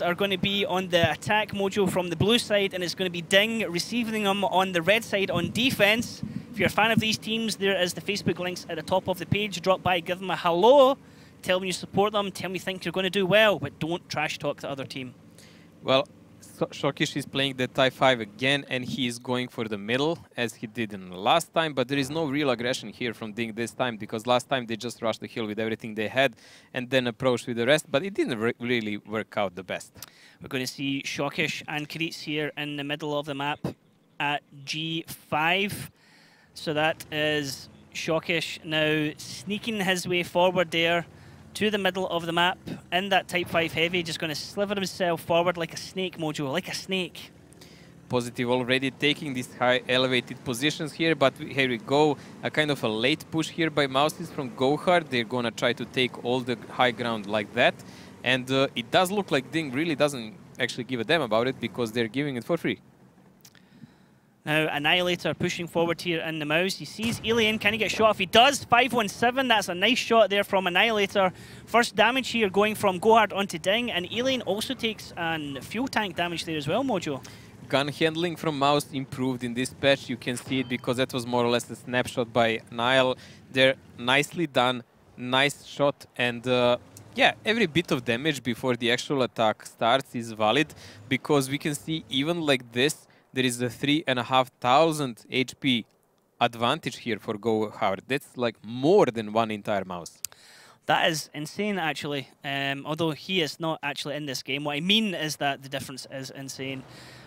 are going to be on the attack mojo from the blue side, and it's going to be DiNG receiving them on the red side on defense. If you're a fan of these teams, there is the Facebook links at the top of the page. Drop by, give them a hello, tell them you support them, tell them you think you're going to do well, but don't trash talk the other team. Well, Shokish is playing the Type 5 again, and he is going for the middle, as he did in the last time, but there is no real aggression here from DiNG this time, because last time they just rushed the hill with everything they had, and then approached with the rest, but it didn't really work out the best. We're going to see Shokish and Karitz here in the middle of the map at G5. So that is Shokish now sneaking his way forward there to the middle of the map in that Type 5 heavy, just going to sliver himself forward like a snake, Mojo, like a snake. Positive already taking these high elevated positions here, but here we go. A kind of a late push here by Mouses from GoHard. They're going to try to take all the high ground like that. And it does look like DiNG really doesn't actually give a damn about it, because they're giving it for free. Now, Annihilator pushing forward here in the mouse. He sees Alien. Can he get shot? If he does, 517. That's a nice shot there from Annihilator. First damage here going from GoHard onto DiNG. And Alien also takes fuel tank damage there as well, Mojo. Gun handling from Mouse improved in this patch. You can see it because that was more or less a snapshot by Nile. They're nicely done. Nice shot. And yeah, every bit of damage before the actual attack starts is valid, because we can see even like this, there is a 3,500 HP advantage here for GoHard. That's like more than one entire mouse. That is insane, actually. Although he is not actually in this game. What I mean is that the difference is insane.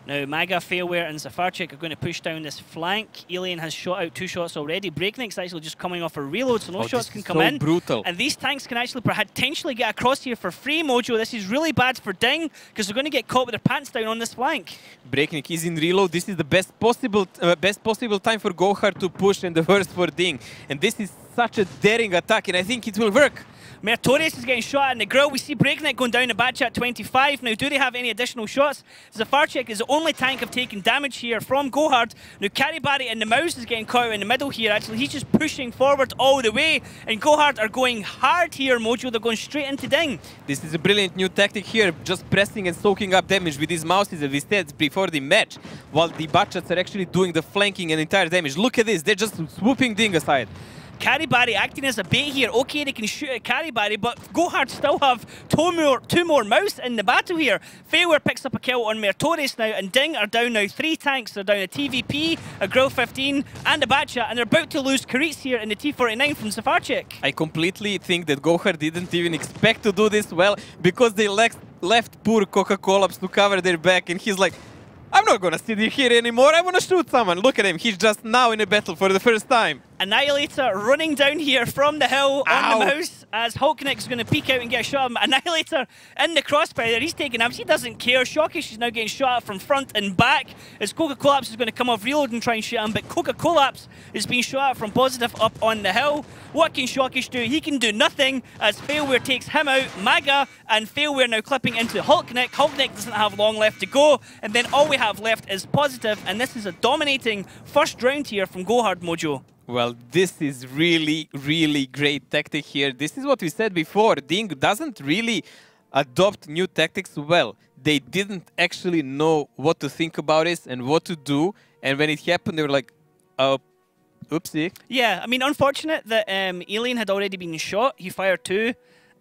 Now, Maga, Failware, and Zafarchik are going to push down this flank. Alien has shot out 2 shots already. Breakneck's actually just coming off a reload, so no shots can come in. Brutal. And these tanks can actually potentially get across here for free, Mojo. This is really bad for DiNG, because they're going to get caught with their pants down on this flank. Breakneck is in reload. This is the best possible time for GoHard to push, and the worst for DiNG. And this is such a daring attack, and I think it will work. Mertorius is getting shot in the grill. We see Breakneck going down the batch at 25. Now, do they have any additional shots? Zafarchik is the only tank of taking damage here from GoHard. Now, Karibari and the mouse is getting caught out in the middle here. Actually, he's just pushing forward all the way. And GoHard are going hard here, Mojo. They're going straight into DiNG. This is a brilliant new tactic here, just pressing and soaking up damage with these mouses as we said before the match, while the Batchats are actually doing the flanking and entire damage. Look at this. They're just swooping DiNG aside. Karibari acting as a bait here. Okay, they can shoot at Karibari, but GoHard still have two more mouse in the battle here. Failware picks up a kill on Mertorius now, and DiNG are down now 3 tanks. They're down a TVP, a Grill 15, and a Batchat, and they're about to lose Karitz here in the T49 from Zafarchik. I completely think that GoHard didn't even expect to do this well, because they left poor Coca-Cola to cover their back, and he's like, I'm not gonna sit here anymore, I wanna shoot someone. Look at him, he's just now in a battle for the first time. Annihilator running down here from the hill. Ow. On the mouse, as Hulknick's going to peek out and get a shot at him. Annihilator in the crossfire there, he's taking him. He doesn't care. Shokish is now getting shot at from front and back, as Coca-Collapse is going to come off reload and try and shoot him, but Coca-Collapse is being shot at from positive up on the hill. What can Shokish do? He can do nothing, as Failware takes him out. Maga and Failware now clipping into Hulknick. Hulknick doesn't have long left to go, and then all we have left is positive, and this is a dominating first round here from GoHard, Mojo. Well, this is really, really great tactic here. This is what we said before. DiNG doesn't really adopt new tactics well. They didn't actually know what to think about it and what to do. And when it happened, they were like, oh, oopsie. Yeah, I mean, unfortunate that Alien had already been shot. He fired 2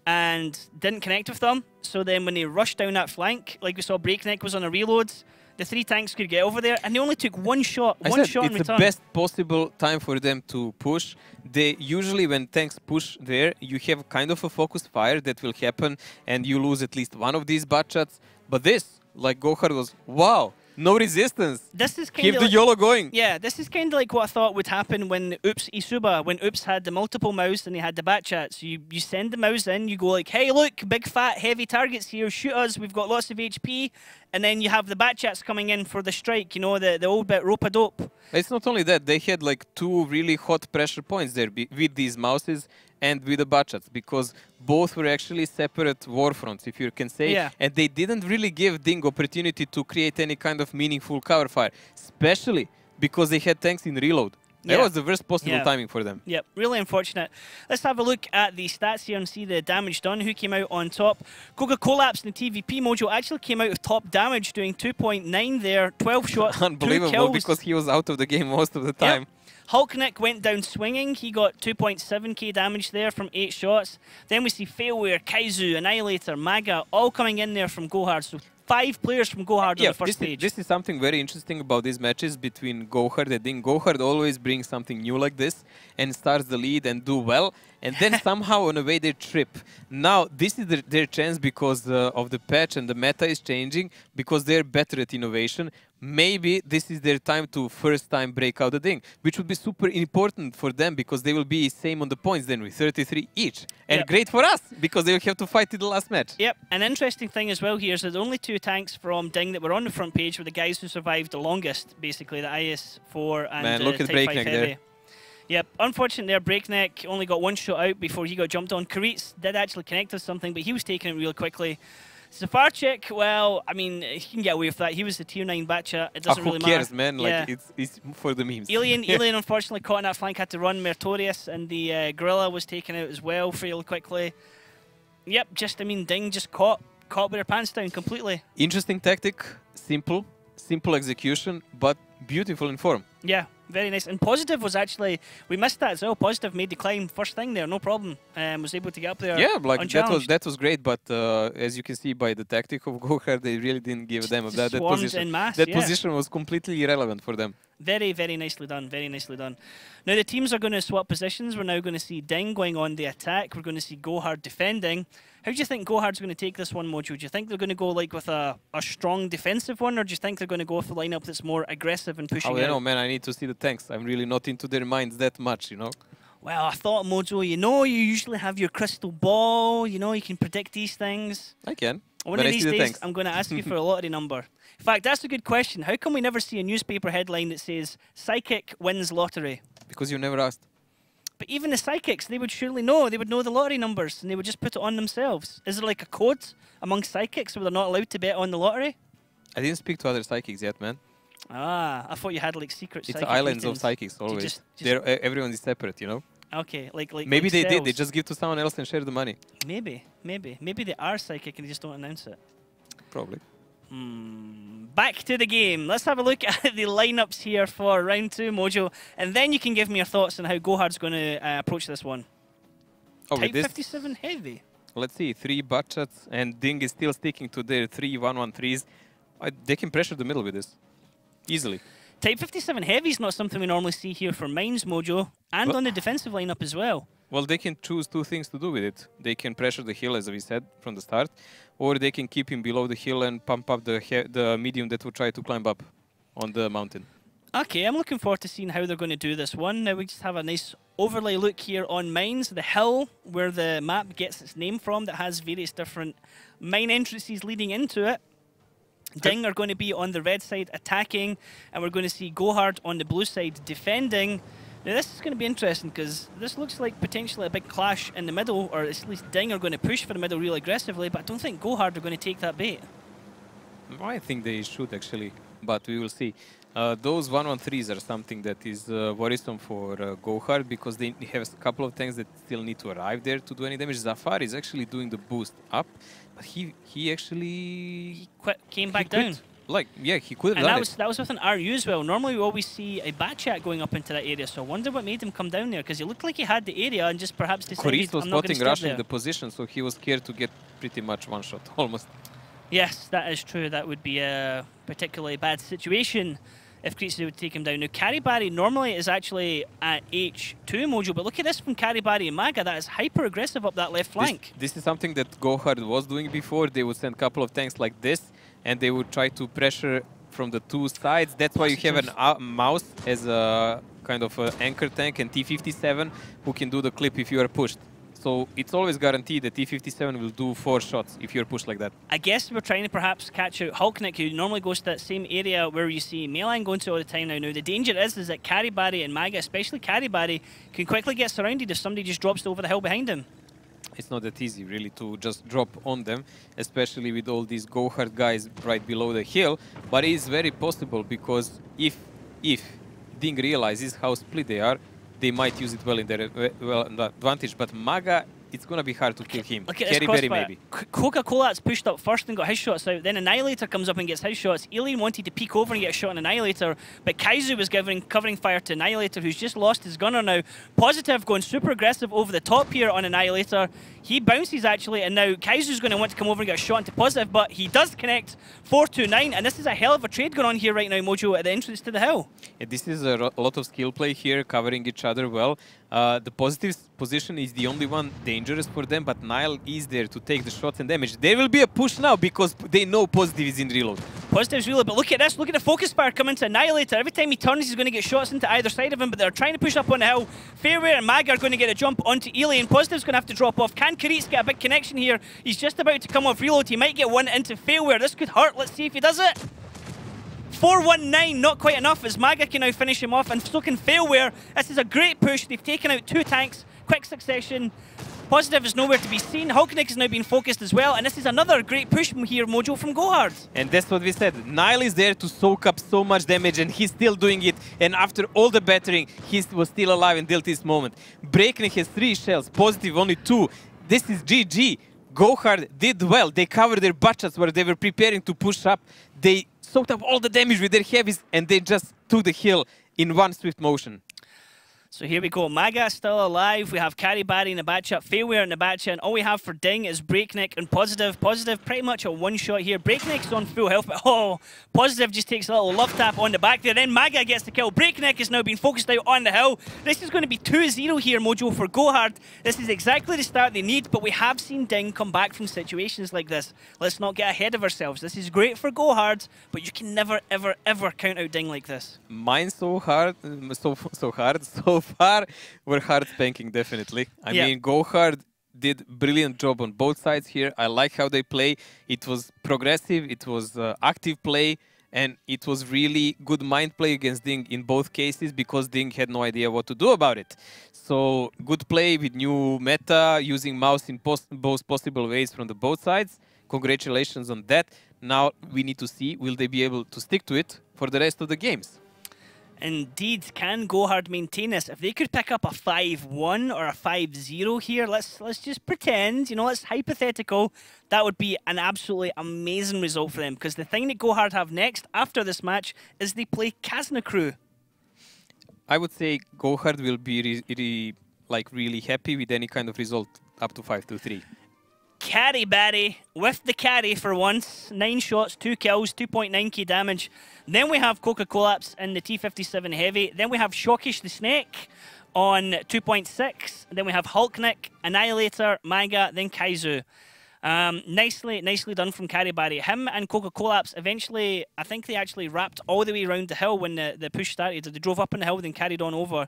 and didn't connect with them. So then when they rushed down that flank, like we saw Breakneck was on a reload, the 3 tanks could get over there, and they only took one shot in return. It's the best possible time for them to push. They usually, when tanks push there, you have kind of a focused fire that will happen, and you lose at least one of these Batchats. But this, like GoHard was, wow, no resistance. This is keep the YOLO going. Yeah, this is kind of like what I thought would happen when Oops Isuba, when Oops had the multiple mouse and they had the Batchat. So you send the mouse in, you go like, hey, look, big fat heavy targets here, shoot us, we've got lots of HP. And then you have the Batchats coming in for the strike, you know, the old bit rope-a-dope. It's not only that, they had like 2 really hot pressure points there with these mouses and with the Batchats, because both were actually separate war fronts, if you can say. Yeah. And they didn't really give DiNG opportunity to create any kind of meaningful cover fire, especially because they had tanks in reload. That was the worst possible timing for them. Yep, really unfortunate. Let's have a look at the stats here and see the damage done. Who came out on top? Collapse in the TVP Mojo actually came out with top damage, doing 2.9 there, 12 shots, Unbelievable, 2 kills. Because he was out of the game most of the time. Yep. Hulknick went down swinging. He got 2.7k damage there from 8 shots. Then we see Failware, Kaizu, Annihilator, Maga, all coming in there from GoHard. So 5 players from GoHard on the first stage. This is something very interesting about these matches between GoHard and DiNG. GoHard always brings something new like this and starts the lead and do well. And then somehow on the way they trip. Now, this is their chance because of the patch and the meta is changing, because they're better at innovation. Maybe this is their time to first time break out the DiNG, which would be super important for them because they will be same on the points then with 33 each. And great for us because they will have to fight in the last match. Yep, an interesting thing as well here is that the only 2 tanks from DiNG that were on the front page were the guys who survived the longest, basically, the IS-4 and Man, look at Type 5 Breakneck Heavy. there. Yep, unfortunate there, Breakneck only got 1 shot out before he got jumped on. Karitz did actually connect us something, but he was taking it real quickly. Safarchik, well, I mean, he can get away with that. He was the tier 9 batcha. It doesn't really matter. Who cares, man? Like, it's for the memes. Alien unfortunately caught in that flank, had to run. Meritorious and the Gorilla was taken out as well fairly quickly. Yep, just, I mean, DiNG just caught with their pants down completely. Interesting tactic, simple execution, but beautiful in form. Yeah, very nice. And Positive was actually, we missed that as well. Positive made the climb first thing there, no problem. Was able to get up there. Yeah, like that was great. But as you can see by the tactic of GoHard, they really didn't give them that position. En masse, that position was completely irrelevant for them. Very, very nicely done. Very nicely done. Now the teams are going to swap positions. We're now going to see DiNG going on the attack. We're going to see GoHard defending. How do you think GoHard's going to take this one, Mojo? Do you think they're going to go like with a strong defensive one, or do you think they're going to go with a lineup that's more aggressive and pushing out? I don't know, man. I need to see the tanks. I'm really not into their minds that much, you know. Well, I thought, Mojo, you know, you usually have your crystal ball. You know, you can predict these things. I can. One of these days, I'm going to ask you for a lottery number. In fact, that's a good question. How come we never see a newspaper headline that says, Psychic wins lottery? Because you never asked. But even the psychics, they would surely know. They would know the lottery numbers, and they would just put it on themselves. Is there like a code among psychics where they're not allowed to bet on the lottery? I didn't speak to other psychics yet, man. Ah, I thought you had like secret psychic It's islands meetings. of psychics, always. Everyone is separate, you know? Okay, like maybe they cells. did. They just give to someone else and share the money. Maybe they are psychic and they just don't announce it. Probably. Back to the game. Let's have a look at the lineups here for round 2, Mojo, and then you can give me your thoughts on how GoHard's going to approach this one. Oh, Type 57 heavy. Let's see, 3 butt shots, and DiNG is still sticking to their 3 1-1-3s. They can pressure the middle with this easily. Type 57 heavy is not something we normally see here for Mines, Mojo, and on the defensive lineup as well. Well, they can choose 2 things to do with it. They can pressure the hill, as we said from the start, or they can keep him below the hill and pump up the medium that will try to climb up on the mountain. Okay, I'm looking forward to seeing how they're going to do this one. Now we just have a nice overlay look here on Mines, the hill where the map gets its name from that has various different mine entrances leading into it. DiNG are going to be on the red side attacking, and we're going to see GoHard on the blue side defending. Now this is going to be interesting because this looks like potentially a big clash in the middle, or at least DiNG are going to push for the middle real aggressively, but I don't think GoHard are going to take that bait. I think they should actually, but we will see. Those 1-1-3s are something that is worrisome for GoHard because they have a couple of tanks that still need to arrive there to do any damage. Zafar is actually doing the boost up, but he actually came back down. Like, yeah, he could have done it. That was with an RU as well. Normally we always see a Batchat going up into that area, so I wonder what made him come down there, because he looked like he had the area and just perhaps decided, was I'm not going to stop rushing there. the position, so he was scared to get pretty much one shot, almost. Yes, that is true. That would be a particularly bad situation if Kritsu would take him down. Now, Karibari normally is actually at H2, Mojo, but look at this from Karibari and Maga. That is hyper-aggressive up that left flank. This is something that GoHard was doing before. They would send a couple of tanks like this, and they would try to pressure from the 2 sides. That's why you have an mouse as a kind of anchor tank and T57 who can do the clip if you are pushed. So it's always guaranteed that T57 will do 4 shots if you're pushed like that. I guess we're trying to perhaps catch out Hulknick, who normally goes to that same area where you see Melan going to all the time now. Now, the danger is that Karibari and Maga, especially Karibari, can quickly get surrounded if somebody just drops over the hill behind him. It's not that easy, really, to just drop on them, especially with all these GoHard guys right below the hill. But it is very possible because if DiNG realizes how split they are, they might use it well in their advantage. But Maga, it's going to be hard to kill him. Look at this Berry maybe. Coca-Cola's pushed up first and got his shots out. Then Annihilator comes up and gets his shots. Alien wanted to peek over and get a shot on Annihilator, but Kaizu was covering fire to Annihilator, who's just lost his gunner now. Positive going super aggressive over the top here on Annihilator. He bounces actually, and now Kaizu's going to want to come over and get a shot into Positive, but he does connect 4-2-9, and this is a hell of a trade going on here right now, Mojo, at the entrance to the hill. Yeah, this is a lot of skill play here, covering each other well. The Positive position is the only one dangerous for them, but Nile is there to take the shots and damage. There will be a push now because they know Positive is in reload. Positive's reload, but look at this. Look at the focus fire coming to Annihilator. Every time he turns, he's going to get shots into either side of him, but they're trying to push up on the hill. Fairway and Mag are going to get a jump onto Alien. Positive's going to have to drop off. Can Karitz get a big connection here? He's just about to come off reload. He might get one into Failware. This could hurt. Let's see if he does it. 4-1-9, not quite enough as Maga can now finish him off, and so can Failware. This is a great push. They've taken out 2 tanks, quick succession. Positive is nowhere to be seen. Hulknick is now being focused as well, and this is another great push from here, Mojo, from GoHard. And that's what we said. Nile is there to soak up so much damage, and he's still doing it. And after all the battering, he was still alive until this moment. Breakneck has 3 shells, Positive only 2. This is GG. GoHard did well. They covered their butchers where they were preparing to push up. They soaked up all the damage with their heavies, and they just took the hill in one swift motion. So here we go. Maga still alive. We have Caribari in the batch-up, Failware in the batch-up, and all we have for DiNG is Breakneck and Positive. Positive pretty much a one-shot here. Breakneck's on full health, but oh, Positive just takes a little love tap on the back there. Then Maga gets the kill. Breakneck is now being focused out on the hill. This is going to be 2-0 here, Mojo, for GoHard. This is exactly the start they need, but we have seen DiNG come back from situations like this. Let's not get ahead of ourselves. This is great for GoHard, but you can never, ever, ever count out DiNG like this. Mine so hard, so far, we're hard spanking, definitely. I mean, GoHard did brilliant job on both sides here. I like how they play. It was progressive, it was active play, and it was really good mind play against DiNG in both cases because DiNG had no idea what to do about it. So, good play with new meta, using mouse in both possible ways from the both sides. Congratulations on that. Now we need to see, will they be able to stick to it for the rest of the games? Indeed, can GoHard maintain this? If they could pick up a 5-1 or a 5-0 here, let's just pretend, you know, it's hypothetical, that would be an absolutely amazing result for them. Because the thing that GoHard have next after this match is they play Kazna Crew. I would say GoHard will be really happy with any kind of result up to 5-3. Caribari with the carry for once. 9 shots, 2 kills, 2.9k damage. Then we have Coca-Collapse in the T57 Heavy. Then we have Shockish the Snake on 2.6. Then we have Hulknick, Annihilator, Maga, then Kaizu. Nicely done from Caribari. Him and Coca-Collapse eventually, I think they actually wrapped all the way around the hill when the push started. They drove up on the hill, then carried on over.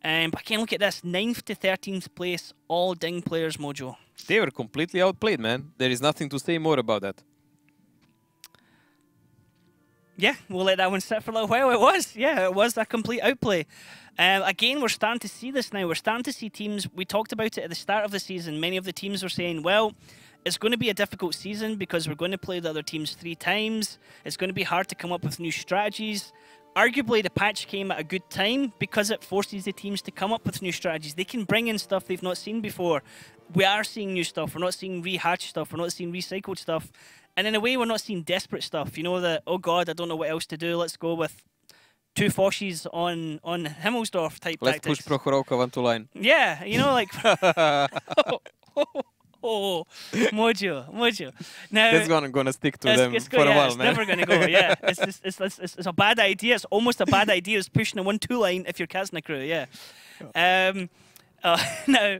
But again, look at this, 9th to 13th place, all DiNG players, Mojo. They were completely outplayed, man. There is nothing to say more about that. Yeah, we'll let that one sit for a little while. It was a complete outplay. Again, we're starting to see this now. We're starting to see teams, we talked about it at the start of the season, many of the teams were saying, well, it's going to be a difficult season because we're going to play the other teams 3 times. It's going to be hard to come up with new strategies. Arguably, the patch came at a good time because it forces the teams to come up with new strategies. They can bring in stuff they've not seen before. We are seeing new stuff. We're not seeing rehatched stuff. We're not seeing recycled stuff. And in a way, we're not seeing desperate stuff. You know, that, oh God, I don't know what else to do. Let's go with 2 Foshies on Himmelsdorf type tactics. Let's push Prohorovka onto line. Yeah, you know, like... Oh, Mojo. Now, that's gonna stick to them for a while, it's man. Never gonna go. Yeah, it's a bad idea. It's almost a bad idea. It's pushing a 1-2 line if you're Kazna Crew. Yeah. Now,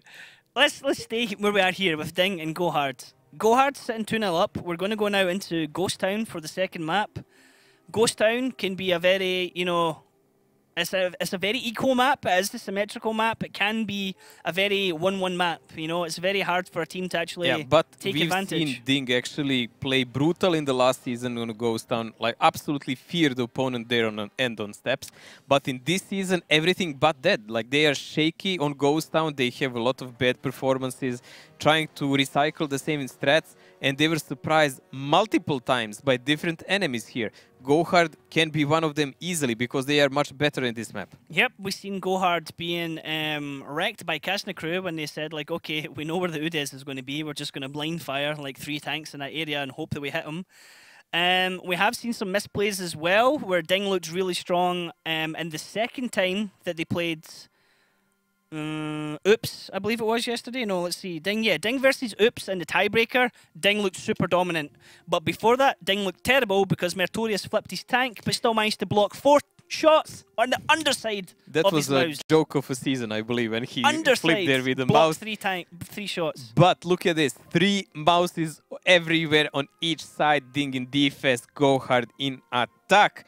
let's stay where we are here with DiNG and GoHard. GoHard sitting 2-0 up. We're going to go now into Ghost Town for the second map. Ghost Town can be a very, you know, it's a very equal map. It is the symmetrical map. It can be a very 1-1 map. You know, it's very hard for a team to actually take advantage. We've seen DiNG actually play brutal in the last season on Ghost Town, like absolutely fear the opponent there on on steps. But in this season, everything but that. Like they are shaky on Ghost Town. They have a lot of bad performances. trying to recycle the same strats, and they were surprised multiple times by different enemies here. GoHard can be one of them easily because they are much better in this map. Yep, we've seen GoHard being wrecked by Kasna Crew when they said, like, okay, we know where the Udes is going to be. We're just going to blind fire like 3 tanks in that area and hope that we hit them. We have seen some misplays as well, where DiNG looked really strong. And the second time that they played Oops, I believe it was yesterday. No, let's see. DiNG, yeah, DiNG versus Oops in the tiebreaker. DiNG looked super dominant. But before that, DiNG looked terrible because Mertorius flipped his tank, but still managed to block 4 shots on the underside that of was his mouse. A joke of a season, I believe, when he Underside, flipped there with the blocked mouse. 3 shots. But look at this. 3 mouses everywhere on each side. DiNG in defense, GoHard in attack.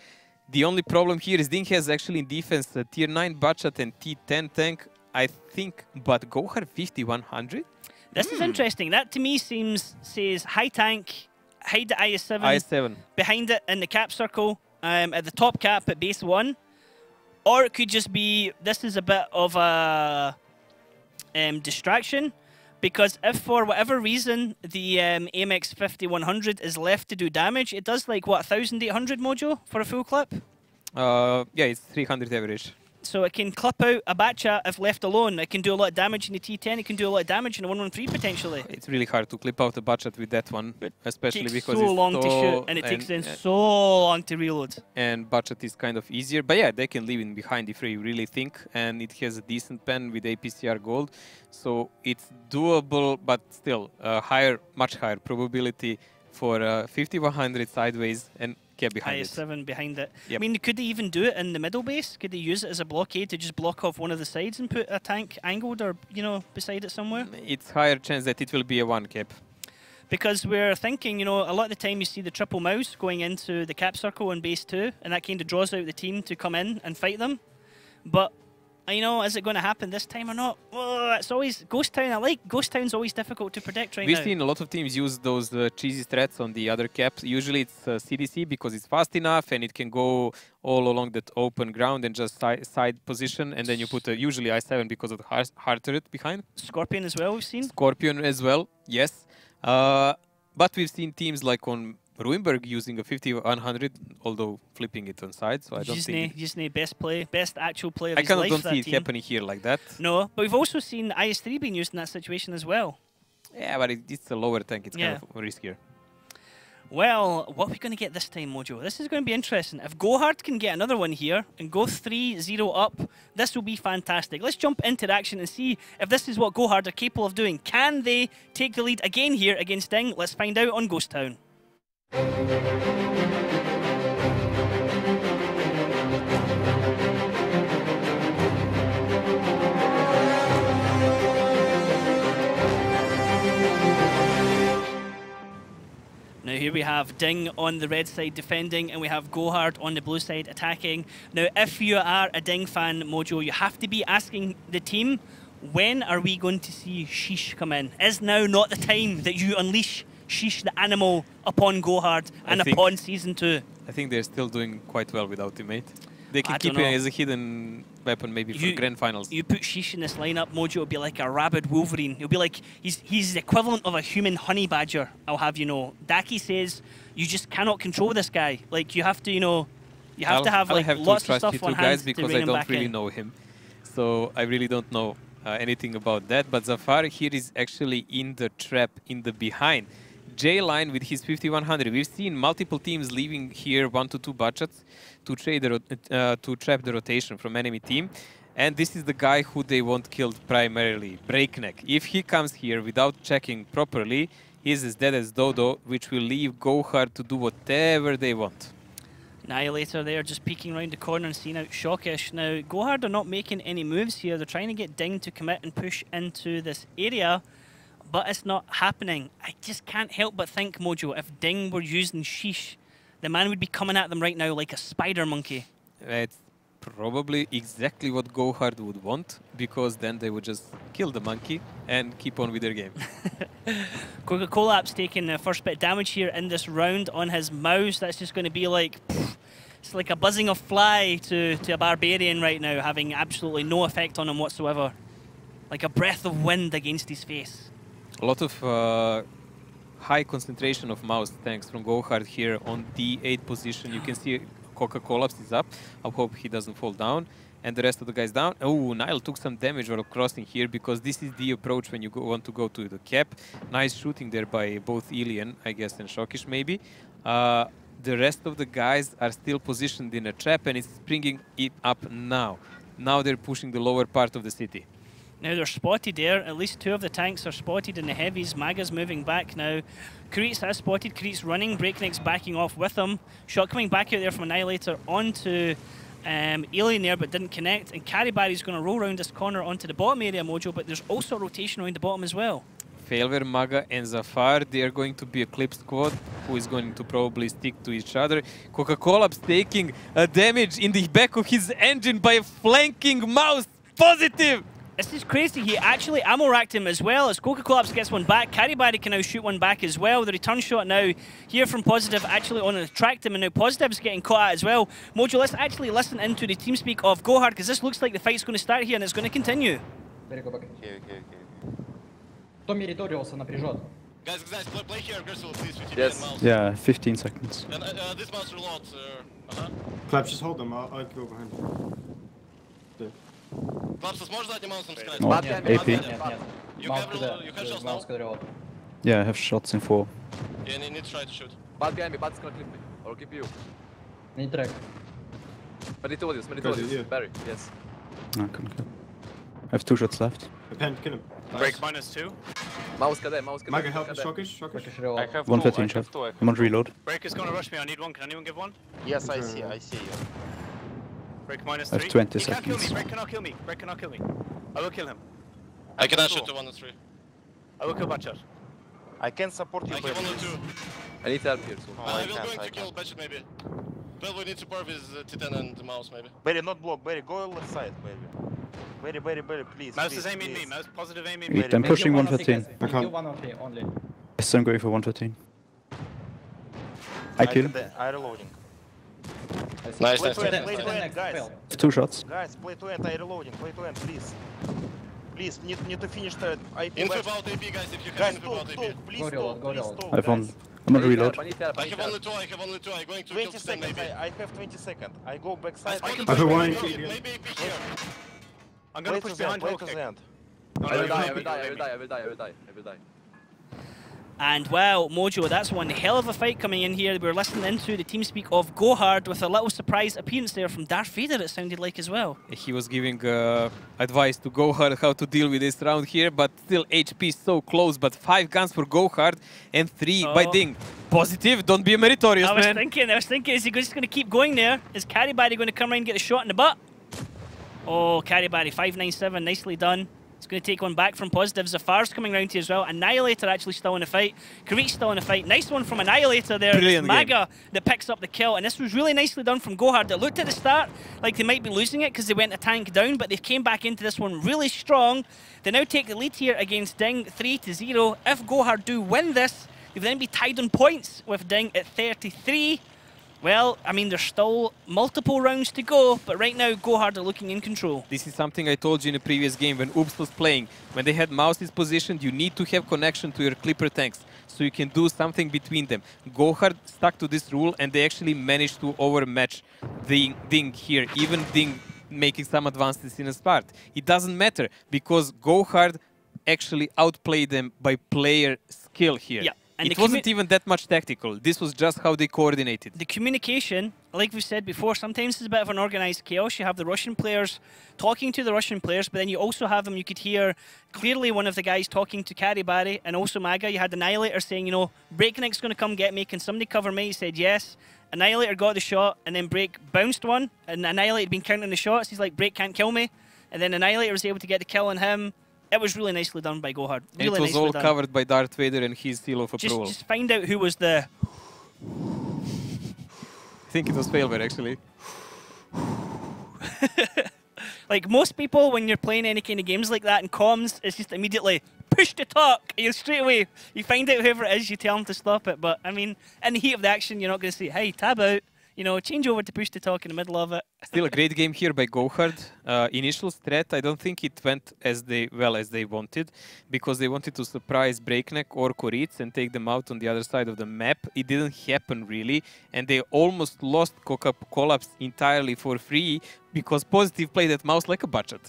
The only problem here is DiNG has actually in defense a tier 9 Bachat and T10 tank, I think, but GoHard 5100? This is interesting. That to me says high tank, hide the IS7. IS7. Behind it in the cap circle, at the top cap at base 1. Or it could just be, this is a bit of a distraction, because if for whatever reason the AMX 5100 is left to do damage, it does like, what, 1800 mojo for a full clip? Yeah, it's 300 average. So it can clip out a Batcha if left alone. It can do a lot of damage in the T10. It can do a lot of damage in a 113 potentially. It's really hard to clip out a Bachat with that one, especially because so it's long to shoot, and it takes them so long to reload. And Bachat is kind of easier, but yeah, they can leave in behind if you really think, and it has a decent pen with APCR gold, so it's doable, but still much higher probability for 5100 sideways and get behind IS7 behind it. Yep. I mean, could they even do it in the middle base? Could they use it as a blockade to just block off one of the sides and put a tank angled or, you know, beside it somewhere? It's higher chance that it will be a 1 cap. Because we're thinking, you know, a lot of the time you see the triple mouse going into the cap circle in base 2, and that kind of draws out the team to come in and fight them. But, you know, is it going to happen this time or not? Oh, it's always Ghost Town. Ghost Town's always difficult to predict right now. We've seen a lot of teams use those cheesy strats on the other caps. Usually it's CDC because it's fast enough and it can go all along that open ground and just side position, and then you put usually I7 because of the hard turret behind. Scorpion as well, we've seen. Scorpion as well, yes. But we've seen teams like on Ruinberg using a 5100, although flipping it on side, so I don't think... Gisney, best actual play of his life. I don't see it happening here like that. No, but we've also seen IS3 being used in that situation as well. Yeah, but it's a lower tank, it's kind of riskier. Well, what are we going to get this time, Mojo? This is going to be interesting. If GoHard can get another one here and go 3-0 up, this will be fantastic. Let's jump into action and see if this is what GoHard are capable of doing. Can they take the lead again here against DiNG? Let's find out on Ghost Town. Now here we have DiNG on the red side defending, and we have GoHard on the blue side attacking. Now if you are a DiNG fan, Mojo, you have to be asking the team, when are we going to see Sheesh come in? Is now not the time that you unleash Sheesh the animal upon GoHard and upon Season 2? I think they're still doing quite well with Ultimate. They can keep it as a hidden weapon maybe for Grand Finals. You put Sheesh in this lineup, Mojo, it'll be like a rabid Wolverine. It'll be like, he's the equivalent of a human honey badger, I'll have you know. Daki says, you just cannot control this guy. Like, you have to, you know, you have to have like lots of stuff on hand guys because I don't really know him. So I really don't know anything about that. But Zafar here is actually in the trap, in the behind. J-Line with his 5100. We've seen multiple teams leaving here 1 to 2 Bachats to trap the rotation from enemy team. And this is the guy who they want killed primarily, Breakneck. If he comes here without checking properly, he's as dead as Dodo, which will leave GoHard to do whatever they want. Annihilator there, just peeking around the corner and seeing out Shockish. Now, GoHard are not making any moves here. They're trying to get DiNG to commit and push into this area, but it's not happening. I just can't help but think, Mojo, if DiNG were using Sheesh, the man would be coming at them right now like a spider monkey. It's probably exactly what GoHard would want, because then they would just kill the monkey and keep on with their game. Coca-Colap's taking the first bit of damage here in this round on his mouse. That's just going to be like... It's like a buzzing of fly to a barbarian right now, having absolutely no effect on him whatsoever. Like a breath of wind against his face. A lot of high concentration of mouse tanks from GoHard here on D8 position. You can see Coca-Cola is up. I hope he doesn't fall down. And the rest of the guys down. Oh, Nile took some damage while crossing here because this is the approach when you want to go to the cap. Nice shooting there by both Ilian, I guess, and Shokish maybe. The rest of the guys are still positioned in a trap and it's springing it up now. Now they're pushing the lower part of the city. Now they're spotted there. At least 2 of the tanks are spotted in the heavies. Maga's moving back now. Kreitz has spotted. Kreitz running. Breakneck's backing off with him. Shot coming back out there from Annihilator onto Alien there, but didn't connect. And Caribari's going to roll around this corner onto the bottom area, Mojo, but there's also a rotation around the bottom as well. Failware, Maga and Zafar, they are going to be a clip squad who is going to probably stick to each other. Coca-Colap's taking a damage in the back of his engine by a flanking mouse. Positive! This is crazy. He actually ammo racked him as well as Coca-Cola gets one back. Caribari can now shoot one back as well. The return shot now here from Positive actually on to track him, and now Positive's getting caught at as well. Mojo, let's actually listen into the TeamSpeak of GoHard because this looks like the fight's going to start here and it's going to continue. Guys, play here aggressively, please. Yes. Yeah, 15 seconds. And this mouse reloads. Claps, just hold them. I'll go behind. Claps, сможешь дать маусом сказать? No, AP. You have shots now? Yeah, I have shots in 4. Yeah, you need to try to shoot. Bad behind me, bad's gonna clip me. I'll keep you. Need track. Meritorious, Yeah. Barry, yes. No, I couldn't kill. I have 2 shots left. Kill him. Break -2. Mouse KD, mouse KD. Maga, help me, Shokish. I have 115 shot. I'm on reload. Break is gonna rush me, I need one. Can anyone give one? Yes, I see you. Break I -3. have 20 He can't kill me, seconds. Break cannot kill me. Break cannot kill me. I will kill him. I cannot shoot to 1 and 3. I will kill Butcher. I can support you. I have 1 and 2. I need help here, so. I will going to kill Butcher maybe. Well, we need support with Titan and the mouse maybe. Barry, not block. Barry, go left side, baby. Barry, please. Mouse please, is aiming please. me, mouse positive aiming Wait, me. I'm pushing 115. I can't. only. Yes, I'm going for 115. I kill. I reloading. Nice, Play nice, to end, nice, play nice. to end, guys. 2 shots. Guys, play to end, I reloading. Play to end, please. Please, need to finish the IP. Info about AP, guys, if you have Guys, info about stop, AP. please Go reload, stop, go please reload. stop. I have guys. I'm on reload. I need help, I have only 2, I'm going to kill 20 Titan seconds, maybe. I have 20 seconds. I go backside. I can I have push one behind, AP. maybe AP here. I'm gonna Play push to the behind end, play to Hawk. the end. I will die. And wow, Mojo, that's one hell of a fight coming in here. We're listening into the TeamSpeak of GoHard with a little surprise appearance there from Darth Vader, it sounded like as well. He was giving advice to GoHard how to deal with this round here, but still HP so close, but 5 guns for GoHard and 3 by DiNG. Positive, don't be a meritorious, I was man. thinking, is he just going to keep going there? Is Caribari going to come around and get a shot in the butt? Oh, Caribari, 597, nicely done. It's going to take one back from Positive. Zafar's coming round here as well. Annihilator actually still in the fight. Kareet's still in the fight. Nice one from Annihilator there. Brilliant It's Maga that picks up the kill. And this was really nicely done from GoHard. It looked at the start like they might be losing it because they went a tank down, but they came back into this one really strong. They now take the lead here against DiNG 3-0. If GoHard do win this, they'll then be tied on points with DiNG at 33. Well, I mean, there's still multiple rounds to go, but right now, GoHard are looking in control. This is something I told you in a previous game when Oops was playing. When they had mouses positioned, you need to have connection to your Clipper tanks, so you can do something between them. GoHard stuck to this rule, and they actually managed to overmatch DiNG here. Even DiNG making some advances in the start. It doesn't matter, because GoHard actually outplayed them by player skill here. Yeah. And it wasn't even that much tactical. This was just how they coordinated. The communication, like we said before, sometimes it's a bit of an organized chaos. You have the Russian players talking to the Russian players, but then you also have them, you could hear clearly one of the guys talking to Caribari and also Maga. You had Annihilator saying, you know, Breakneck's going to come get me. Can somebody cover me? He said yes. Annihilator got the shot, and then Break bounced one, and Annihilator had been counting the shots. He's like, Break can't kill me. And then Annihilator was able to get the kill on him. It was really nicely done by GoHard. Really it was nicely all done. covered by Darth Vader and his seal of approval. Just find out who was the... I think it was Failware, actually. Like most people, when you're playing any kind of games like that in comms, it's just immediately push to talk. You straight away, you find out whoever it is, you tell them to stop it. But I mean, in the heat of the action, you're not going to say, hey, tab out. You know, change over to push to talk in the middle of it. Still a great game here by GoHard. Initial strat, I don't think it went as well as they wanted, because they wanted to surprise Breakneck or Koritz and take them out on the other side of the map. It didn't happen really, and they almost lost Collapse entirely for free because Positive played that mouse like a budget.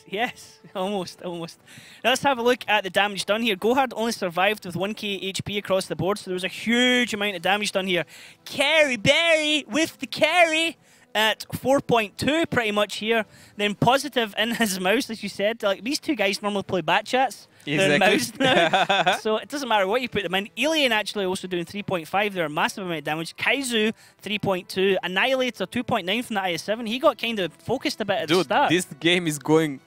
Yes, almost. Now let's have a look at the damage done here. GoHard only survived with 1k HP across the board, so there was a huge amount of damage done here. Carry Barry with the carry at 4.2 pretty much here. Then Positive in his mouse, as you said. Like, these two guys normally play bat chats. They're in mouse now. So it doesn't matter what you put them in. Alien actually also doing 3.5 there, a massive amount of damage. Kaizu 3.2, Annihilator 2.9 from the IS-7. He got kind of focused a bit at the start. This game is going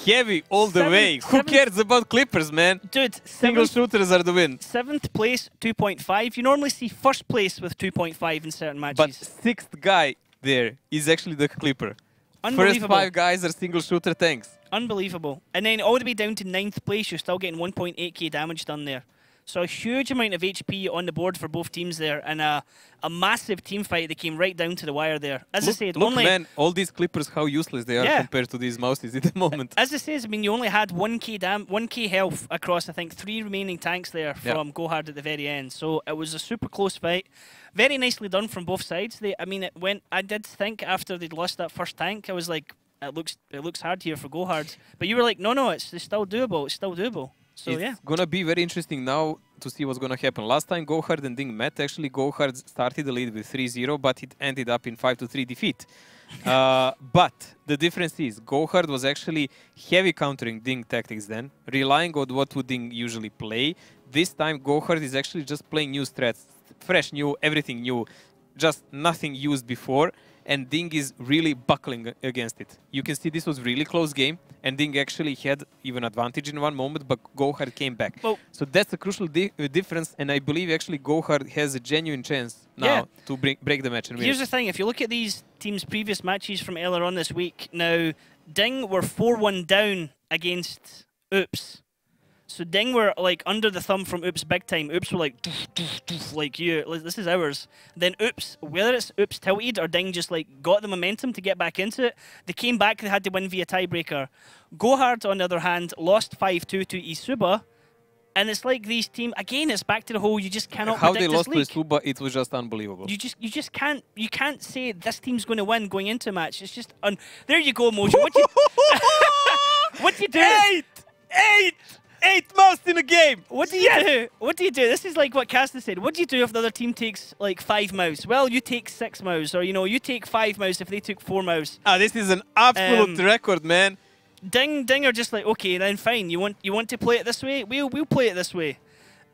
heavy all the way. Who cares about Clippers, man? Dude, single shooters are the win. 7th place, 2.5. You normally see 1st place with 2.5 in certain matches. But 6th guy there is actually the Clipper. First 5 guys are single shooter tanks. Unbelievable. And then all the way down to 9th place, you're still getting 1.8k damage done there. So a huge amount of HP on the board for both teams there, and a massive team fight that came right down to the wire there. As I said, look, man, all these Clippers, how useless they are compared to these mouses at the moment. As I say, I mean, you only had 1k health across, I think, 3 remaining tanks there from GoHard at the very end. So it was a super close fight. Very nicely done from both sides. I mean, it went. I did think after they'd lost that first tank, I was like, it looks hard here for GoHard. But you were like, no, it's still doable. It's still doable. So it's gonna be very interesting now to see what's gonna happen. Last time GoHard and DiNG met, actually GoHard started the lead with 3-0, but it ended up in 5-3 defeat. But the difference is GoHard was actually heavy countering DiNG tactics then, relying on what would DiNG usually play. This time GoHard is actually just playing new strats, fresh new, everything new, just nothing used before. And DiNG is really buckling against it. You can see this was really close game, and DiNG actually had even advantage in one moment, but GoHard came back. Well, so that's a crucial difference, and I believe actually GoHard has a genuine chance now to break the match. And here's the thing, if you look at these teams' previous matches from earlier on this week, now DiNG were 4-1 down against Oops. So DiNG were like under the thumb from Oops big time. Oops were like, doof, doof, doof, like this is ours. Then Oops, whether it's Oops tilted or DiNG just like got the momentum to get back into it, they came back, they had to win via tiebreaker. GoHard, on the other hand, lost 5-2 to Isuba. And it's like these teams, again, it's back to the whole, you just cannot how predict they lost this to Isuba, it was just unbelievable. You just can't say this team's going to win going into a match. It's just, there you go, Mojo. What do you do? 8 mouse in a game! What do you do? What do you do? This is like what Casta said. What do you do if the other team takes like 5 mouse? Well, you take 6 mouse, or you take 5 mouse if they took 4 mouse. This is an absolute record, man. DiNG are just like, okay, then fine. You want to play it this way? We'll play it this way.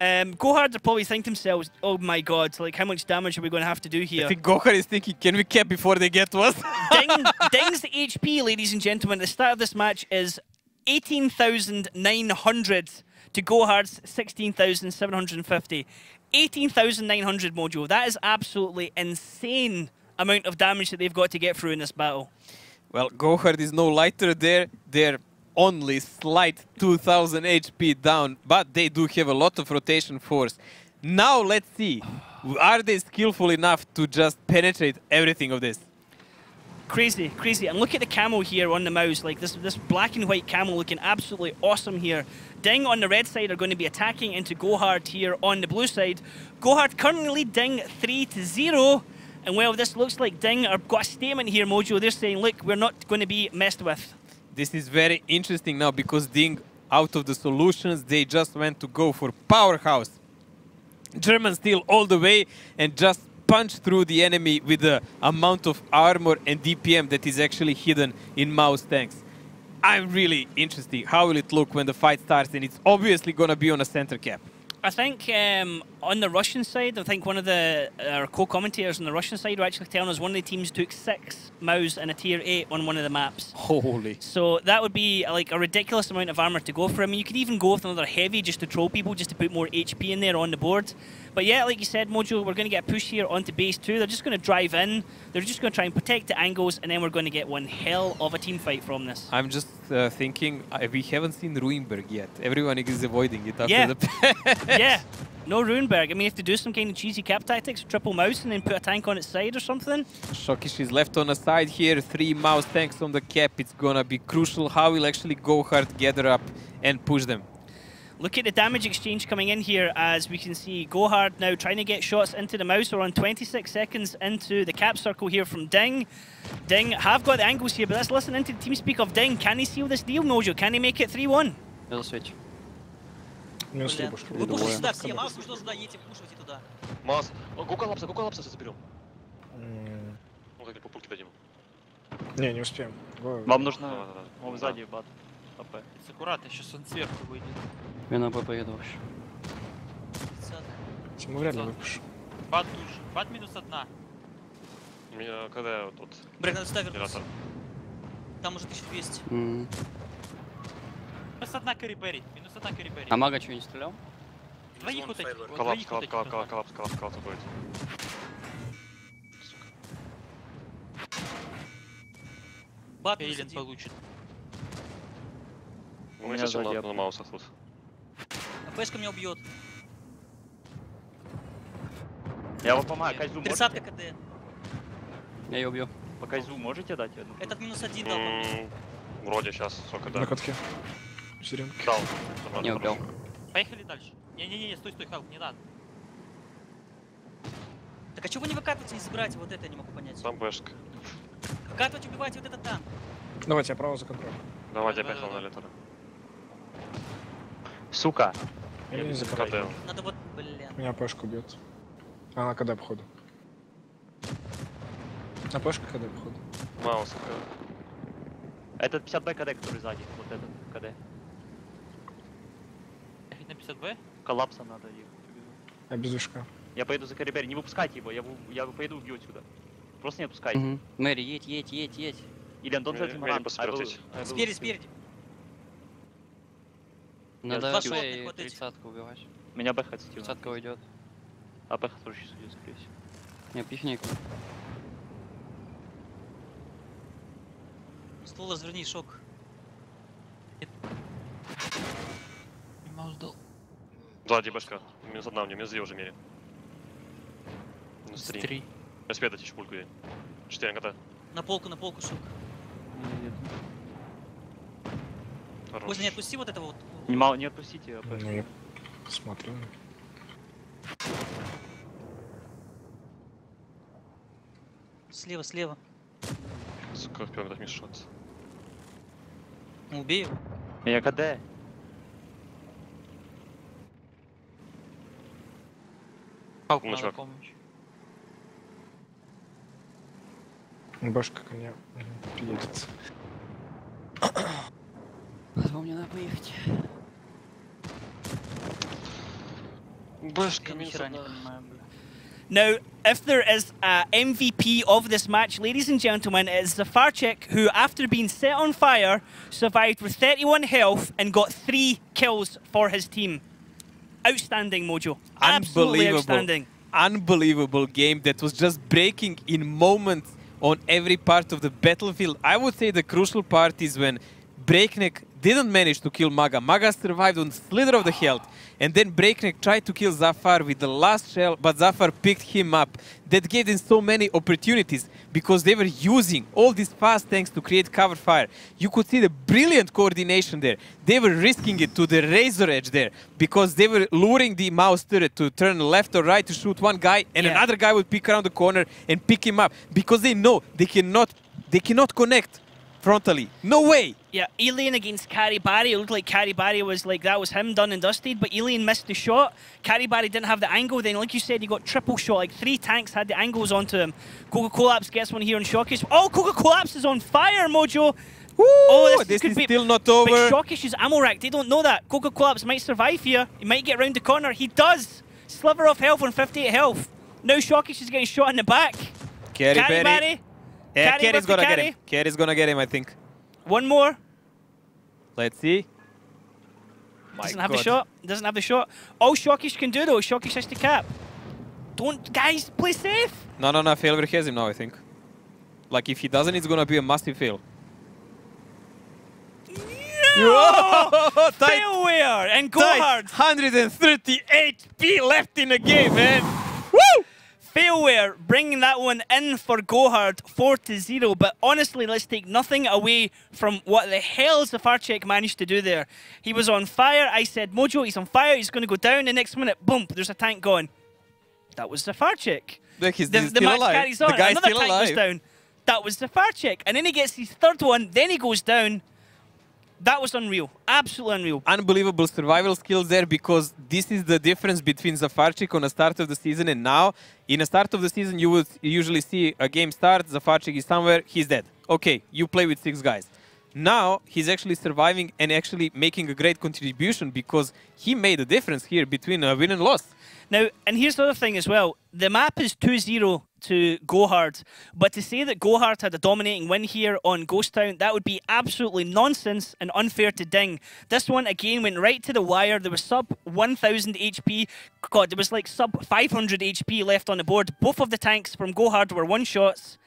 GoHard are probably think themselves, oh my god, like how much damage are we going to have to do here? I think GoHard is thinking, can we cap before they get to us? DiNG's HP, ladies and gentlemen, at the start of this match is 18,900 to GoHard's 16,750. 18,900, Mojo. That is absolutely insane amount of damage that they've got to get through in this battle. Well, GoHard is no lighter there. They're only slight 2,000 HP down, but they do have a lot of rotation force. Now let's see, are they skillful enough to just penetrate everything of this? Crazy, crazy. And look at the camo here on the mouse. Like this black and white camo looking absolutely awesome here. DiNG on the red side are going to be attacking into GoHard here on the blue side. GoHard currently lead DiNG 3-0. And well, this looks like DiNG have got a statement here, Mojo. They're saying, look, we're not going to be messed with. This is very interesting now because DiNG, out of the solutions, they just went to go for powerhouse. German steel all the way and just punch through the enemy with the amount of armor and DPM that is actually hidden in mouse tanks. I'm really interested. How will it look when the fight starts? And it's obviously going to be on a center cap. I think on the Russian side, I think one of our co-commentators on the Russian side were actually telling us one of the teams took 6 mouse and a tier 8 on one of the maps. Holy. So that would be like a ridiculous amount of armor to go for. I mean, you could even go with another heavy just to troll people, just to put more HP in there on the board. But yeah, like you said, Mojo, we're going to get a push here onto base 2. They're just going to drive in. They're just going to try and protect the angles, and then we're going to get one hell of a team fight from this. I'm just thinking, we haven't seen Ruinberg yet. Everyone is avoiding it after Yeah. the patch. Yeah. No Runeberg. I mean, you have to do some kind of cheesy cap tactics, triple mouse, and then put a tank on its side or something. Shokish is left on the side here. 3 mouse tanks on the cap. It's gonna be crucial how we'll actually go hard, gather up, and push them. Look at the damage exchange coming in here as we can see GoHard now trying to get shots into the mouse. We're on 26 seconds into the cap circle here from DiNG. DiNG have got the angles here, but let's listen into the team speak of DiNG. Can they seal this deal, Mojo? Can they make it 3-1? Middle switch. Минус трубушка. Вы пушите сюда все, Маус, что сюда едете, пушите туда. Маус. Го коллапса заберем. Ну, так по пульке дадим. Не, не успеем. Вам нужно... Вам сзади бат. АП. Аккуратно, сейчас он сверху выйдет. Я на АП поеду вообще. Мы вряд ли выпушим. Бат тут же. Бат минус 1. У меня когда вот тут... Брейк, надо сюда вернуться. Там уже 1200. Минус 1 кэрри-берри. Минус 1 кэрри-берри. А мага что, не стрелял? Двоих вот этих. Вот Коллапс двоих вот этих. будет. Бат минус Эйлен 1. получит. Мы сейчас на маусах тут. АПшка меня убьет. Я вам помогаю, Кайзу 30 КД. Я ее убью. По Кайзу можете дать одну? Этот минус 1 дал. Вроде сейчас, сколько да. На катке. Сирен. Дал. Не убил. Поехали дальше. Не-не-не, стой, Халк, не надо. Так а чего вы не выкатываете, не забираете? Вот это я не могу понять. Там бэшка. Выкатывать, убивайте вот этот танк. Давайте, я право за контроль. Давайте опять на литера. Сука! Я не закрою. Надо вот, блин. Меня АПшка убьет. А, на КД, походу. АПшка КД, походу. Маус. Этот 50Б КД, который сзади. Вот этот КД. Ехать на 50Б? Коллапса надо ехать. Я без движка. Я поеду за Карибери. Не выпускайте его, я поеду убью отсюда. Просто не отпускайте. Мэри, едь. Или Антон Мэри, Спереди, спереди. Надо два АП шотных и вот этих. 30-ку убивать. Меня Б хотите. 30-ка уйдет. АП тоже сейчас уйдет, скорее всего. Не, пихни. Ствол разверни, шок. Маус дал. Сзади бэшка. Минус 1 мне, минус 2 уже мере. Минус 3. 3. Я успею дать еще пульку ей. 4 НКТ. На полку, шок. Можно не отпусти вот этого вот. Не отпустите АП. Ну, я смотрю. Слева. Сука, в первый минус шот. Убей его. Я КД. Халку Ну, надо чувак. помощь. Башка коня едет. Мне надо поехать. Бэшка Я минус нихера не 1. понимаю, бля. Now, if there is a MVP of this match, ladies and gentlemen, it is Zafarchik, who, after being set on fire, survived with 31 health and got 3 kills for his team. Outstanding, Mojo. Absolutely outstanding. Unbelievable game that was just breaking in moments on every part of the battlefield. I would say the crucial part is when Breakneck didn't manage to kill Maga. Maga survived on slither of the health. And then Breakneck tried to kill Zafar with the last shell, but Zafar picked him up. That gave them so many opportunities because they were using all these fast tanks to create cover fire. You could see the brilliant coordination there. They were risking it to the razor edge there because they were luring the mouse turret to turn left or right to shoot one guy, and another guy would pick around the corner and pick him up because they know they cannot connect frontally. No way! Yeah, Alien against Carrie Barry. It looked like Carrie Barry was like, that was him done and dusted, but Alien missed the shot. Carrie Barry didn't have the angle. Then, like you said, he got triple shot. Like 3 tanks had the angles onto him. Coca-Collapse gets one here on Shockish. Oh, Coca-Collapse is on fire, Mojo! Woo! Oh, this could is be, still not over. But Shockish's ammo rack, they don't know that. Coca-Collapse might survive here. He might get round the corner. He does! Sliver of health on 58 health. Now Shockish is getting shot in the back. Carrie Barry. Yeah, Carrie's gonna get him. Carrie's gonna get him, I think. One more. Let's see. Doesn't have the shot. Doesn't have the shot. All Shockish can do, though, Shockish has to cap. Don't, guys, play safe. No, Failware has him now, I think. Like, if he doesn't, it's gonna be a massive fail. Oh, Failware and GoHard. 130 HP left in the game, man. Woo! Failware bringing that one in for GoHard, 4-0. But honestly, let's take nothing away from what the hell Zafarczyk managed to do there. He was on fire. I said, Mojo, he's on fire. He's going to go down. The next minute, boom, there's a tank gone. That was Zafarczyk. Look, he's The still match alive. carries on. The guy's Another still tank alive. goes down. That was Zafarczyk. And then he gets his third one. Then he goes down. That was unreal. Absolutely unreal. Unbelievable survival skills there, because this is the difference between Zafarczyk on the start of the season and now. In the start of the season, you would usually see a game start, Zafarczyk is somewhere, he's dead. Okay, you play with 6 guys. Now, he's actually surviving and actually making a great contribution, because he made a difference here between a win and loss. Now, and here's the other thing as well. The map is 2-0 to GoHard, but to say that GoHard had a dominating win here on Ghost Town, that would be absolutely nonsense and unfair to DiNG. This one, again, went right to the wire. There was sub 1,000 HP. God, there was like sub 500 HP left on the board. Both of the tanks from GoHard were one-shots.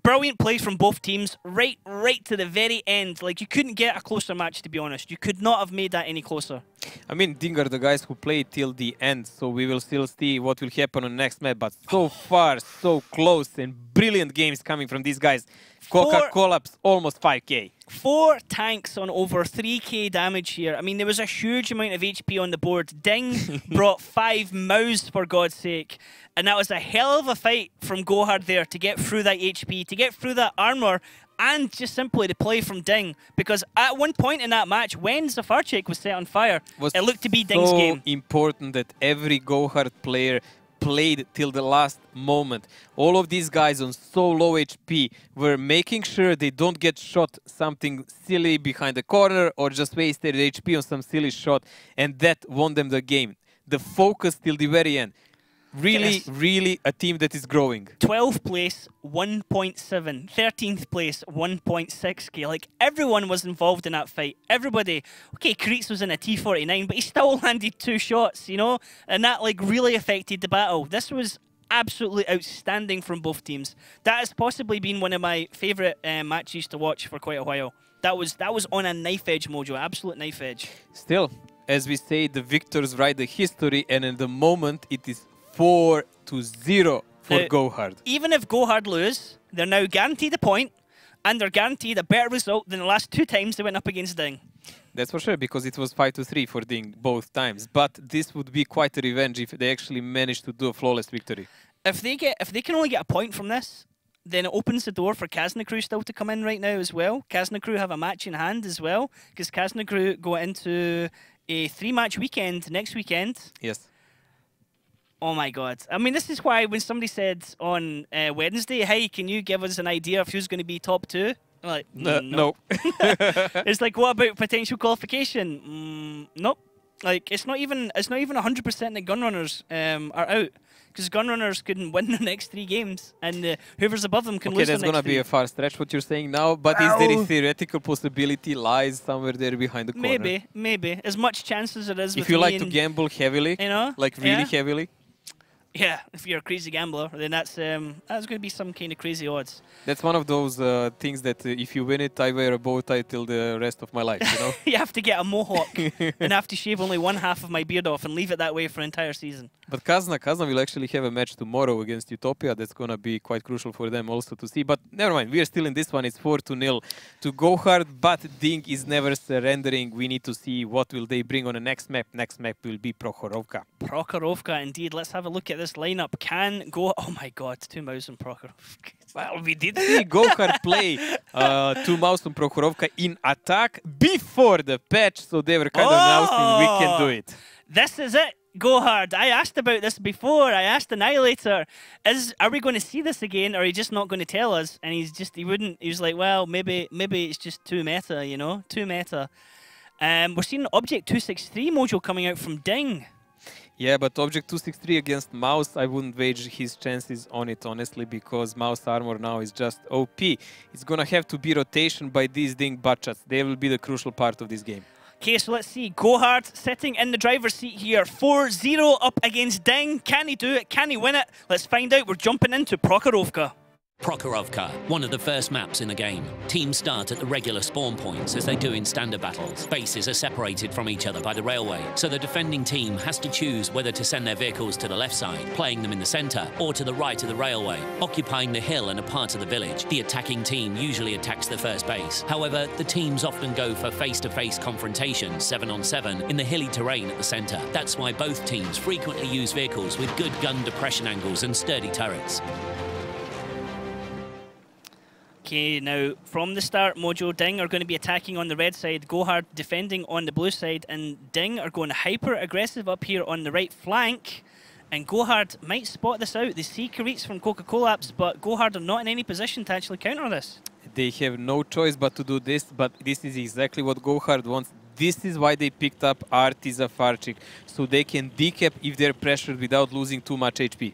Brilliant plays from both teams, right to the very end. Like, you couldn't get a closer match, to be honest. You could not have made that any closer. I mean, DiNG are the guys who play till the end, so we will still see what will happen on the next map. But so far, so close, and brilliant games coming from these guys. Coca collapsed almost 5k. 4 tanks on over 3k damage here. I mean, there was a huge amount of HP on the board. DiNG brought 5 Maus, for God's sake. And that was a hell of a fight from GoHard there to get through that HP, to get through that armor, and just simply to play from DiNG. Because at one point in that match, when Zafarczyk was set on fire, it looked to be DiNG's game. So important that every GoHard player played till the last moment. All of these guys on so low HP were making sure they don't get shot something silly behind the corner or just waste their HP on some silly shot, and that won them the game. The focus till the very end. Really, really a team that is growing. 12th place, 1.7. 13th place, 1.6k. Like, everyone was involved in that fight. Everybody. Okay, Kreitz was in a T49, but he still landed 2 shots, you know? And that, like, really affected the battle. This was absolutely outstanding from both teams. That has possibly been one of my favourite matches to watch for quite a while. That was on a knife edge, Mojo. Absolute knife edge. Still, as we say, the victors write the history, and at the moment it is 4-0 for GoHard. Even if GoHard lose, they're now guaranteed a point, and they're guaranteed a better result than the last 2 times they went up against DiNG. That's for sure, because it was 5-3 for DiNG both times. But this would be quite a revenge if they actually manage to do a flawless victory. If they can only get a point from this, then it opens the door for Kaznakru still to come in right now as well. Kaznakru have a match in hand as well, because Kaznakru go into a 3-match weekend next weekend. Yes. Oh my God. I mean, this is why when somebody said on Wednesday, hey, can you give us an idea of who's going to be top 2? I'm like, no. It's like, what about potential qualification? Nope. Like, it's not even 100% that Gunrunners are out, because Gunrunners couldn't win the next 3 games, and whoever's above them can lose the next 3. Okay, that's going to be a far stretch what you're saying now, but is there a theoretical possibility lies somewhere there behind the corner? Maybe. As much chance as it is with if you like to gamble heavily, you know, like really heavily. Yeah, if you're a crazy gambler, then that's going to be some kind of crazy odds. That's one of those things that if you win it, I wear a bow tie till the rest of my life, you know? You have to get a mohawk and have to shave only 1/2 of my beard off and leave it that way for an entire season. But Kazna will actually have a match tomorrow against Utopia. That's going to be quite crucial for them also to see. But never mind, we are still in this one. It's 4-0 to GoHard, but DiNG is never surrendering. We need to see what will they bring on the next map. Next map will be Prokhorovka. Prokhorovka, indeed. Let's have a look at this lineup. Can go... Oh my God, 2 Maus on Prokhorovka. Well, we did see GoHard play 2 Maus on Prokhorovka in attack before the patch, so they were kind of announcing we can do it. This is it. GoHard. I asked about this before. I asked Annihilator, are we going to see this again, or are you just not going to tell us? And he was like, well, maybe it's just too meta, you know, too meta. We're seeing Object 263 Mojo coming out from DiNG. Yeah, but Object 263 against Maus, I wouldn't wager his chances on it, honestly, because Maus armor now is just OP. It's gonna have to be rotation by these DiNG butchots. They will be the crucial part of this game. Okay, so let's see. GoHard sitting in the driver's seat here. 4-0 up against DiNG. Can he do it? Can he win it? Let's find out. We're jumping into Prokhorovka. Prokhorovka, one of the first maps in the game. Teams start at the regular spawn points as they do in standard battles. Bases are separated from each other by the railway, so the defending team has to choose whether to send their vehicles to the left side, playing them in the centre, or to the right of the railway, occupying the hill and a part of the village. The attacking team usually attacks the first base. However, the teams often go for face-to-face confrontations, 7-on-7, in the hilly terrain at the centre. That's why both teams frequently use vehicles with good gun depression angles and sturdy turrets. Okay, now from the start, Mojo, DiNG are going to be attacking on the red side, GoHard defending on the blue side, and DiNG are going hyper aggressive up here on the right flank. And GoHard might spot this out. They see Karitz from Coca-Cola apps, but GoHard are not in any position to actually counter this. They have no choice but to do this, but this is exactly what GoHard wants. This is why they picked up Artiza Farchik, so they can decap if they're pressured without losing too much HP.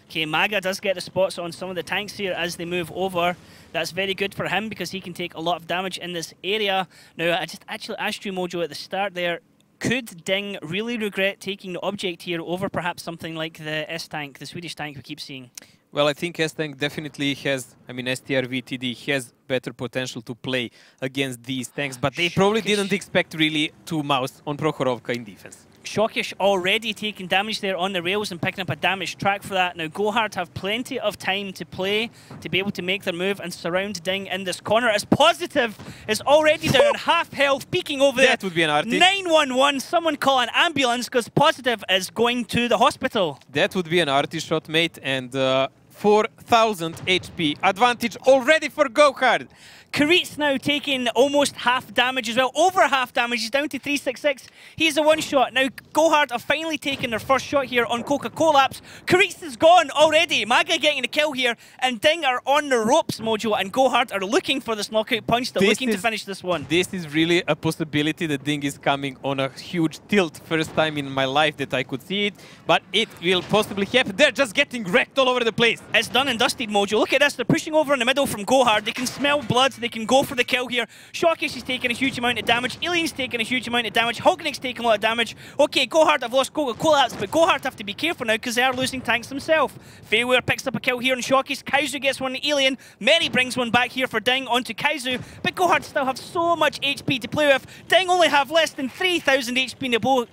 Okay, Maga does get the spots on some of the tanks here as they move over. That's very good for him because he can take a lot of damage in this area. Now, I just actually asked you, Mojo, at the start there, could DiNG really regret taking the object here over perhaps something like the S-Tank, the Swedish tank we keep seeing? Well, I think S-Tank definitely has, STRVTD has better potential to play against these tanks, but they probably didn't expect really to mouse on Prokhorovka in defense. Shokish already taking damage there on the rails and picking up a damaged track for that. Now, GoHard have plenty of time to play to be able to make their move and surround DiNG in this corner. As Positive is already down half health, peeking over there. That would be an arty. 911, someone call an ambulance because Positive is going to the hospital. That would be an arty shot, mate, and 4,000 HP. Advantage already for GoHard. Karitz now taking almost half damage as well. Over half damage. He's down to 366. He's a one-shot. Now, GoHard have finally taken their first shot here on Coca-Cola apps. Karitz is gone already. Maga getting the kill here. And DiNG are on the ropes, Mojo. And GoHard are looking for this knockout punch. They're looking to finish this one. This is really a possibility that DiNG is coming on a huge tilt. First time in my life that I could see it. But it will possibly happen. They're just getting wrecked all over the place. It's done and dusted, Mojo. Look at this. They're pushing over in the middle from GoHard. They can smell blood. They can go for the kill here. Shokish is taking a huge amount of damage. Alien's taking a huge amount of damage. Hognick's taking a lot of damage. Okay, GoHard have lost Coca-Cola apps, but GoHard have to be careful now because they are losing tanks themselves. Fairware picks up a kill here on Shokish. Kaizu gets one on Alien. Mary brings one back here for DiNG onto Kaizu, but GoHard still have so much HP to play with. DiNG only have less than 3,000 HP in the board.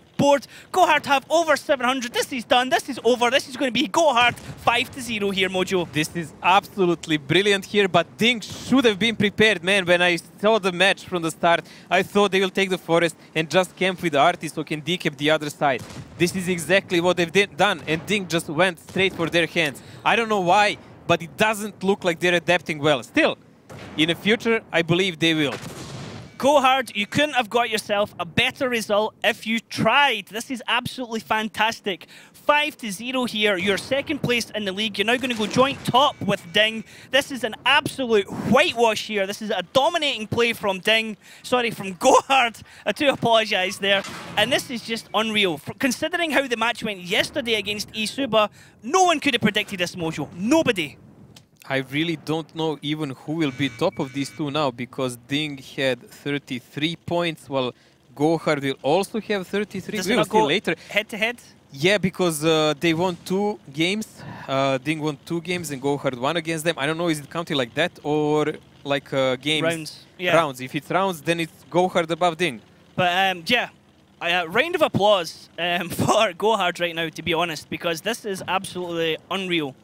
GoHard have over 700. This is done. This is over. This is going to be GoHard 5-0 here, Mojo. This is absolutely brilliant here, but DiNG should have been prepared, man. When I saw the match from the start, I thought they will take the forest and just camp with the artist so can decap the other side. This is exactly what they've done, and DiNG just went straight for their hands. I don't know why, but it doesn't look like they're adapting well. Still, in the future, I believe they will. GoHard, you couldn't have got yourself a better result if you tried. This is absolutely fantastic. 5-0 here. You're second place in the league. You're now going to go joint top with DiNG. This is an absolute whitewash here. This is a dominating play from DiNG. Sorry, from GoHard. I do apologise there. And this is just unreal. Considering how the match went yesterday against Isuba, no one could have predicted this, Mojo. Nobody. I really don't know even who will be top of these two now, because DiNG had 33 points, while GoHard will also have 33. Does we it will not see go later. Head-to-head? Yeah, because they won 2 games. DiNG won 2 games and GoHard won against them. I don't know, is it counted like that or like games? Rounds. Yeah. Rounds. If it's rounds, then it's GoHard above DiNG. But yeah, round of applause for GoHard right now, to be honest, because this is absolutely unreal.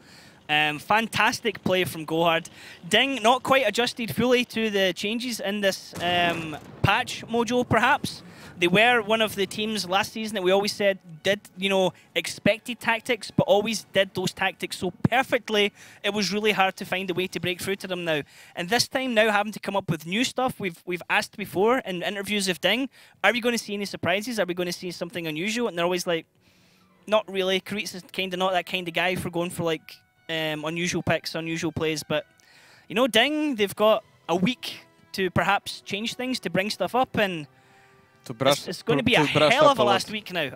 Fantastic play from GoHard. DiNG not quite adjusted fully to the changes in this patch, Mojo, perhaps. They were one of the teams last season that we always said did, expected tactics, but always did those tactics so perfectly, it was really hard to find a way to break through to them now. And this time now having to come up with new stuff, we've asked before in interviews of DiNG, are we going to see any surprises? Are we going to see something unusual? And they're always like, not really. Karitz is kind of not that kind of guy for going for like unusual picks, unusual plays, but DiNG, they've got a week to perhaps change things, to bring stuff up, and it's going to be a hell of a last week now.